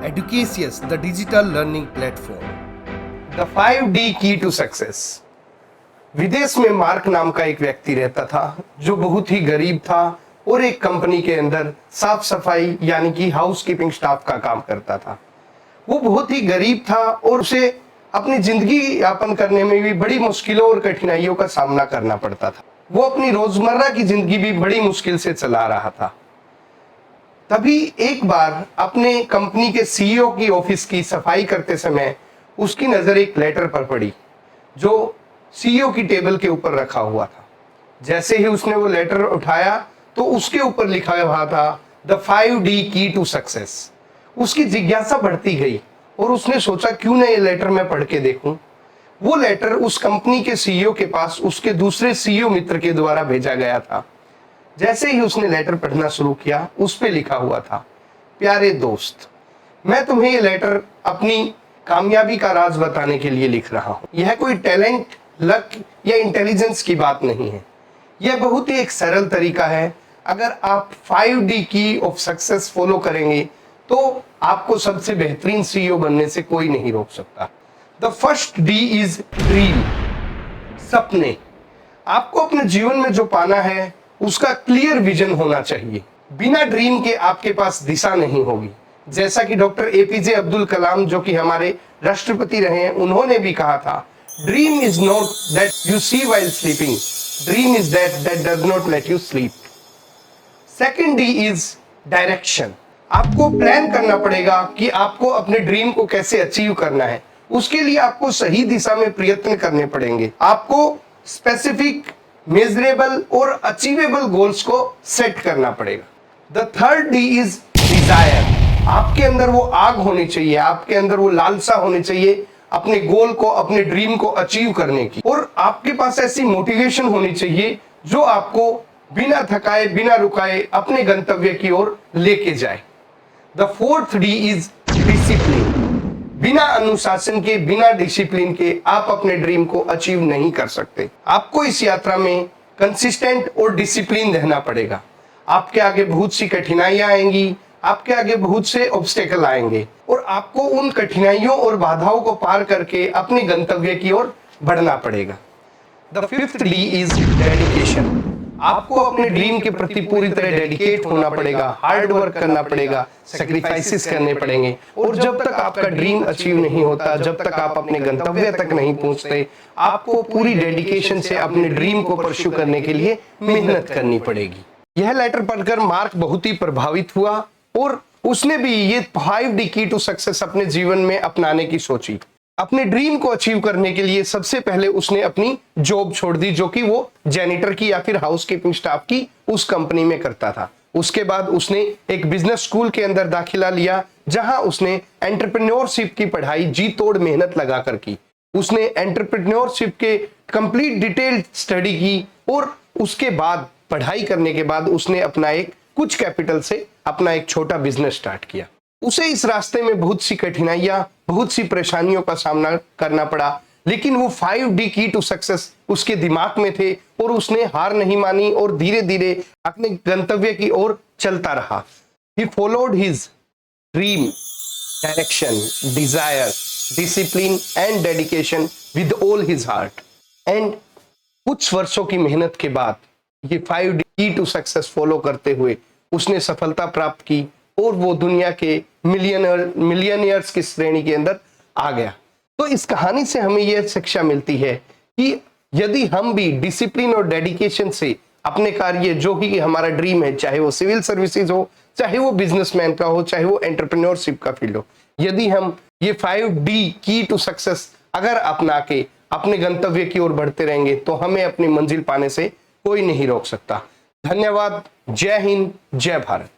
Educasius, the digital learning platform. The 5D की to success. विदेश में मार्क नाम का एक व्यक्ति रहता था जो बहुत ही गरीब था और एक कंपनी के अंदर साफ सफाई यानी कि हाउस कीपिंग स्टाफ का काम करता था। वो बहुत ही गरीब था और उसे अपनी जिंदगी यापन करने में भी बड़ी मुश्किलों और कठिनाइयों का सामना करना पड़ता था। वो अपनी रोजमर्रा की जिंदगी भी बड़ी मुश्किल से चला रहा था। तभी एक बार अपने कंपनी के सीईओ की ऑफिस की सफाई करते समय उसकी नजर एक लेटर पर पड़ी जो सीईओ की टेबल के ऊपर रखा हुआ था। जैसे ही उसने वो लेटर उठाया तो उसके ऊपर लिखा हुआ था द 5D की टू सक्सेस। उसकी जिज्ञासा बढ़ती गई और उसने सोचा क्यों ना ये लेटर मैं पढ़ के देखूं। वो लेटर उस कंपनी के सीईओ के पास उसके दूसरे सीईओ मित्र के द्वारा भेजा गया था। जैसे ही उसने लेटर पढ़ना शुरू किया उस पे लिखा हुआ था, प्यारे दोस्त, मैं तुम्हें ये लेटर अपनी कामयाबी का राज बताने के लिए लिख रहा हूं। यह कोई टैलेंट, लक या इंटेलिजेंस की बात नहीं है। यह बहुत ही एक सरल तरीका है। अगर आप 5D की ऑफ सक्सेस फॉलो करेंगे तो आपको सबसे बेहतरीन सीईओ बनने से कोई नहीं रोक सकता। The first D is dream, सपने। आपको अपने जीवन में जो पाना है उसका क्लियर विजन होना चाहिए। बिना ड्रीम के आपके पास दिशा नहीं होगी। जैसा कि डॉक्टर एपीजे अब्दुल कलाम जो कि हमारे राष्ट्रपति रहे हैं, उन्होंने भी कहा था, dream is not that you see while sleeping, dream is that does not let you sleep. Second D is direction. आपको प्लान करना पड़ेगा कि आपको अपने ड्रीम को कैसे अचीव करना है। उसके लिए आपको सही दिशा में प्रयत्न करने पड़ेंगे। आपको स्पेसिफिक, मेजरेबल और अचीवेबल गोल्स को सेट करना पड़ेगा। The third D is desire. आपके अंदर वो आग होनी चाहिए, आपके अंदर वो लालसा होनी चाहिए अपने गोल को, अपने ड्रीम को अचीव करने की। और आपके पास ऐसी मोटिवेशन होनी चाहिए जो आपको बिना थकाए, बिना रुकाए अपने गंतव्य की ओर लेके जाए। The fourth D is discipline. बिना अनुशासन के, बिना डिसिप्लिन के आप अपने ड्रीम को अचीव नहीं कर सकते। आपको इस यात्रा में कंसिस्टेंट और डिसिप्लिन रहना पड़ेगा। आपके आगे बहुत सी कठिनाइयां आएंगी, आपके आगे बहुत से ऑब्स्टेकल आएंगे और आपको उन कठिनाइयों और बाधाओं को पार करके अपने गंतव्य की ओर बढ़ना पड़ेगा। The fifth D is dedication. आपको अपने ड्रीम के प्रति पूरी तरह डेडिकेट होना पड़ेगा, हार्ड वर्क करना पड़ेगा, सैक्रिफाइसेस करने पड़ेंगे। और जब तक आपका ड्रीम अचीव नहीं होता, जब तक आप अपने गंतव्य तक नहीं पहुंचते, आपको पूरी डेडिकेशन से अपने ड्रीम को परस्यू करने के लिए मेहनत करनी पड़ेगी। यह लेटर पढ़कर मार्क बहुत ही प्रभावित हुआ और उसने भी ये 5D की टू सक्सेस अपने जीवन में अपनाने की सोची। अपने ड्रीम को अचीव करने के लिए सबसे पहले उसने अपनी जॉब छोड़ दी जो कि वो जैनिटर की या फिर हाउस कीपिंग स्टाफ की उस कंपनी में करता था। उसके बाद उसने एक बिजनेस स्कूल के अंदर दाखिला लिया जहां उसने एंटरप्रेन्योरशिप की पढ़ाई जी तोड़ मेहनत लगाकर की। उसने एंटरप्रेन्योरशिप के कंप्लीट डिटेल्ड स्टडी की और उसके बाद पढ़ाई करने के बाद उसने अपना एक कुछ कैपिटल से अपना एक छोटा बिजनेस स्टार्ट किया। उसे इस रास्ते में बहुत सी कठिनाइयां, बहुत सी परेशानियों का सामना करना पड़ा, लेकिन वो 5D की टू सक्सेस उसके दिमाग में थे और उसने हार नहीं मानी और धीरे धीरे अपने गंतव्य की ओर चलता रहा। He followed his dream, direction, desire, discipline and dedication with all his heart. And कुछ वर्षों की मेहनत के बाद ये 5D की टू सक्सेस फॉलो करते हुए उसने सफलता प्राप्त की और वो दुनिया के मिलियनियर्स की श्रेणी के अंदर आ गया। तो इस कहानी से हमें यह शिक्षा मिलती है कि यदि हम भी डिसिप्लिन और डेडिकेशन से अपने कार्य, जो ही हमारा ड्रीम है, चाहे वो सिविल सर्विसेज हो, चाहे वो बिजनेसमैन का हो, चाहे वो एंटरप्रेन्योरशिप का फील्ड हो, यदि हम ये 5D की टू सक्सेस अगर अपना के अपने गंतव्य की ओर बढ़ते रहेंगे तो हमें अपनी मंजिल पाने से कोई नहीं रोक सकता। धन्यवाद। जय हिंद, जय भारत।